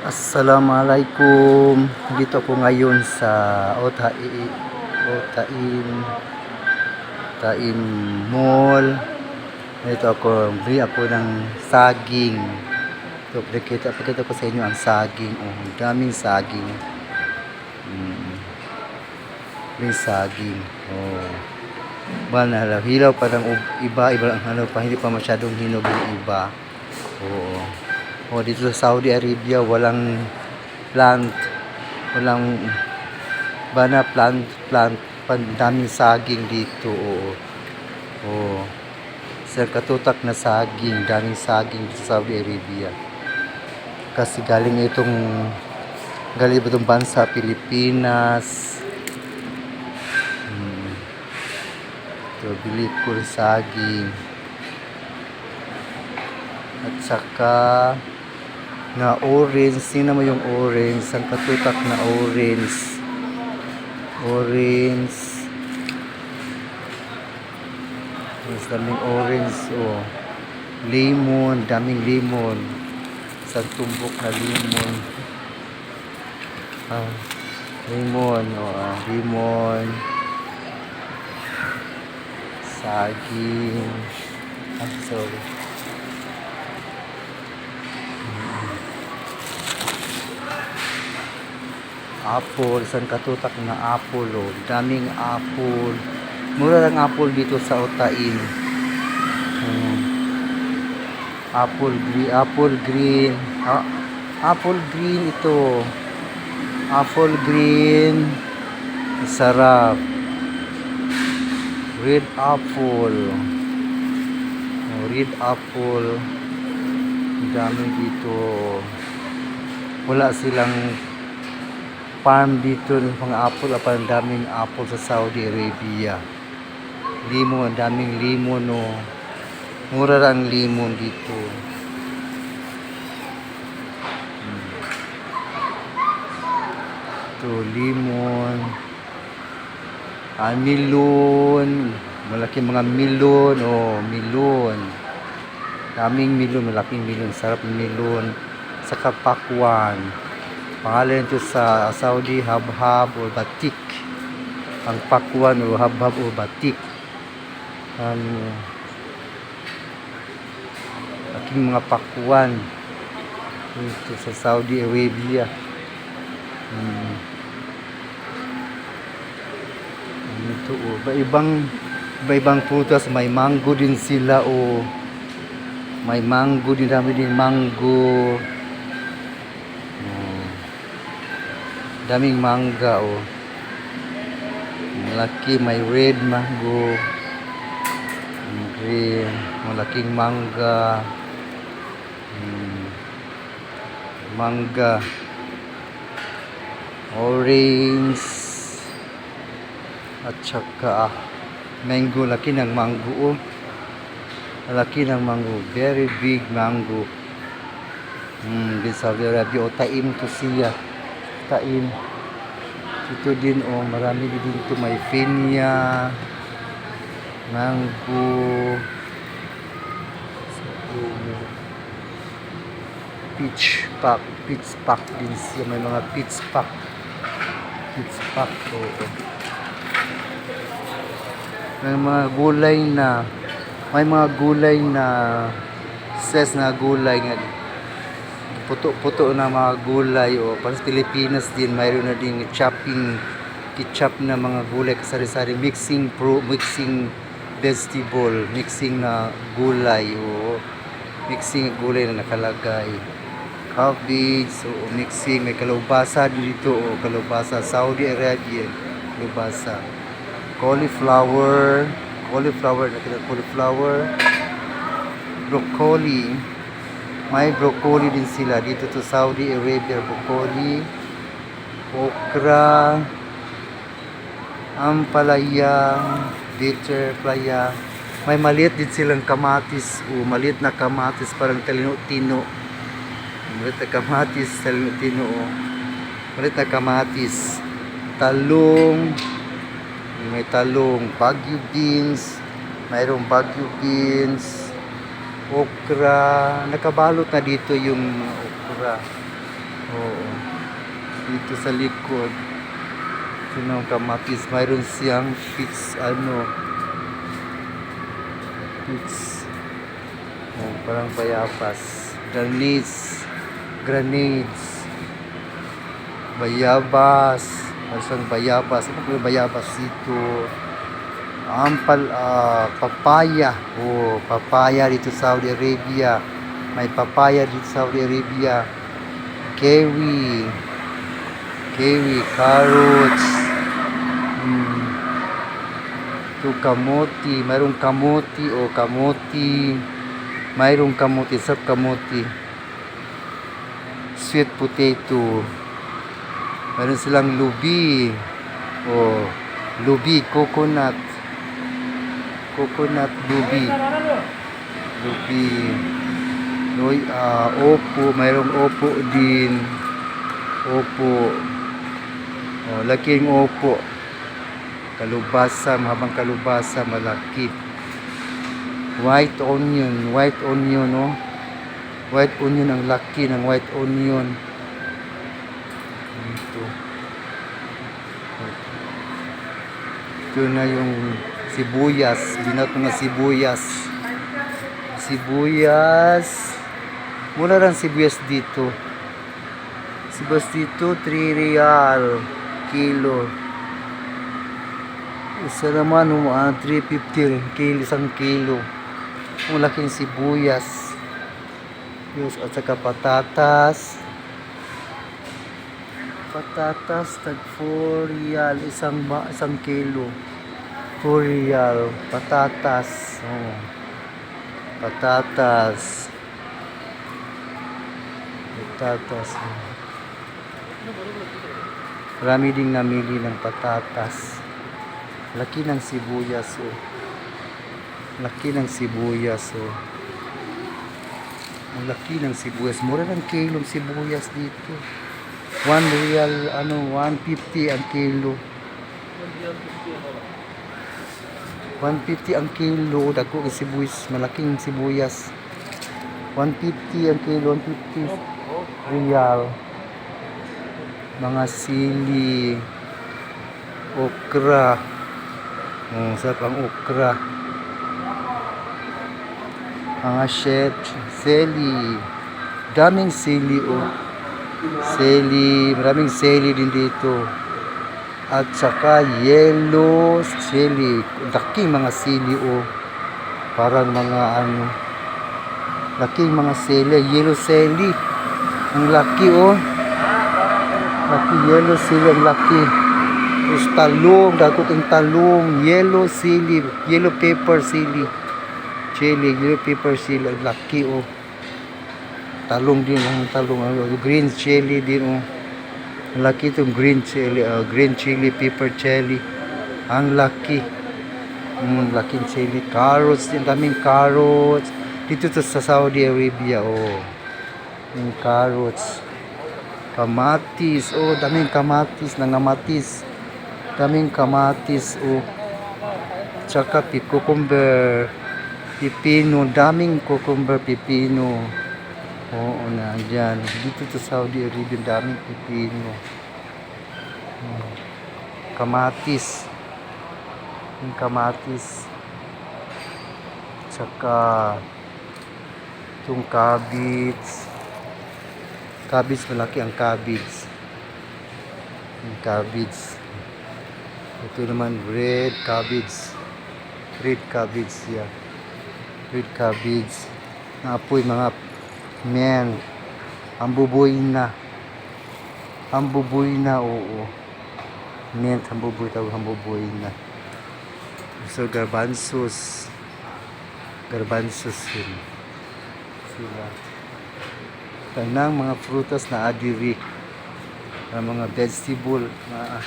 Assalamualaikum. Dito ako ngayon sa Otaim Taim Mall. Dito ako, bili ako ng saging. Ito, pakita ko sa inyo ang saging. Oh, ang daming saging. May saging. Oh. Hilaw pa ng iba ang halaw pa, hindi pa masyadong hinog yung iba. Oo. Oh, dito sa Saudi Arabia walang plant, daming saging dito. Oo. Oh. Sa katutak na saging, daming saging dito sa Saudi Arabia. Kasi galing itong bansa Pilipinas. So, bili ko ng saging. At saka na orange, tingnan mo yung orange, ang katutak na orange. Mas daming orange, oh. Lemon, daming lemon. Isang tumbok na lemon. Lemon. Saging. Sorry. Apple, isang katutak na apple, oh. Daming apple. Mura lang apple dito sa Otaim. Apple green ito. Apple green. Sarap. Red apple. Red apple. Dami dito. Wala silang farm dito ng mga apple, ang daming apple sa Saudi Arabia. Limon, daming limon, oh. Mura lang limon dito. Ito, limon. Melon. Malaking mga melon, oh, melon. Daming melon, malaking melon, sarap ng melon. Saka pakwan. Pangalan ito sa Saudi, habhab o batik. Ang pakwan o habhab o batik. Aking mga pakwan ito sa Saudi Arabia. Ito, oh, iba-ibang prutas, may mango din sila, oh. May mango din, dami din mango. Daming mangga, oh. Malaki, may red mango. Green, malaking mangga. Mangga. Orange. At saka mango, laki ng mango, oh. Laki ng mango, very big mango. Din Saudi Arabia, Otaim to siya. Taim. Ito din, oh, marami din dito, may pinya, mango, peach pack din siya, may mga peach pack, oh. May mga gulay na ses na gulay nga puto na mga gulay, o para sa Pilipinas din mayroon na din ketchup na mga gulay, kasari-sari, mixing vegetable, mixing na gulay, o mixing gulay na nakalagay, cabbage, so mixing, may kalabasa dito, o kalabasa Saudi Arabian, kalabasa, cauliflower, broccoli. May broccoli din sila dito to Saudi Arabia, broccoli, okra, ampalaya, bitter playa. May maliit din silang kamatis, o maliit na kamatis, parang talino-tino. Maliit na kamatis, talino-tino, o maliit na kamatis. Talong, may talong, Baguio beans, mayroong Baguio beans, okra, nakabalot na dito yung okra. Oo. Dito sa likod. Sinong kamatis. Mayroon siyang peach peach. Oh, parang bayabas. Granades. Bayabas. Mayroon bayabas. Ano po yung bayabas dito? Papaya. Oh, papaya dito sa Saudi Arabia. May papaya dito sa Saudi Arabia. Kiwi, carrots. Ito kamote. Mayroong kamote o kamote. Mayroong kamote. Sarap kamote. Sweet potato. Mayroon silang lubi. O lubi, coconut. Lubi. Opo, mayroong opo din. Opo. Oh, laking opo. Kalubasa, mahabang kalubasa, malaki. White onion, oh. White onion, ang laki ng white onion. Ito na yung sibuyas, binato na sibuyas. Mura lang sibuyas dito. 3 real kilo. Isa naman 350 kilo, isang kilo. Ang laking sibuyas. At saka patatas. Tag 4 real isang kilo. 4 real patatas. Oh. Patatas. Marami ding namili ng patatas. Laki ng sibuyas, oh. Ang laki ng sibuyas. Mura ng kilong sibuyas dito. 1 real, 150 ang kilo. 150 ang kilo. Dako ang sibuyas. Malaking sibuyas. 150 ang kilo. 150 real. Mga sili. Okra. Sarap ang okra. Mga sili. Daming sili, oh. Maraming sili din dito. At saka yellow sili. Laking mga sili, oh. Parang mga laking mga sili. Yellow sili. Ang laki, oh. Yellow sili, ang laki. Tapos talong, dago kang talong. Yellow sili. Yellow pepper sili. Yellow pepper sili. Ang laki, oh. Talong din, green chili din, oh. Ang laki itong green chili, pepper chili. Ang laki. Laking chili. Carrots din, daming carrots. Dito sa Saudi Arabia, oh. Yung carrots. Kamatis, oh, daming kamatis, daming kamatis, oh. Tsaka cucumber, pipino, daming cucumber, pipino. Oo, nandyan. Dito sa Saudi Arabia, daming pipino. Kamatis. Yung kamatis. Tsaka itong cabbage. Malaki ang cabbage. Yung cabbage. Ito naman red cabbage. Red cabbage. Naapoy mga men. Ambubuy na, oo. Mint, ambubuy na. So, garbanzos yun. Sila. Tanang mga prutas na adiri. Mga vegetable na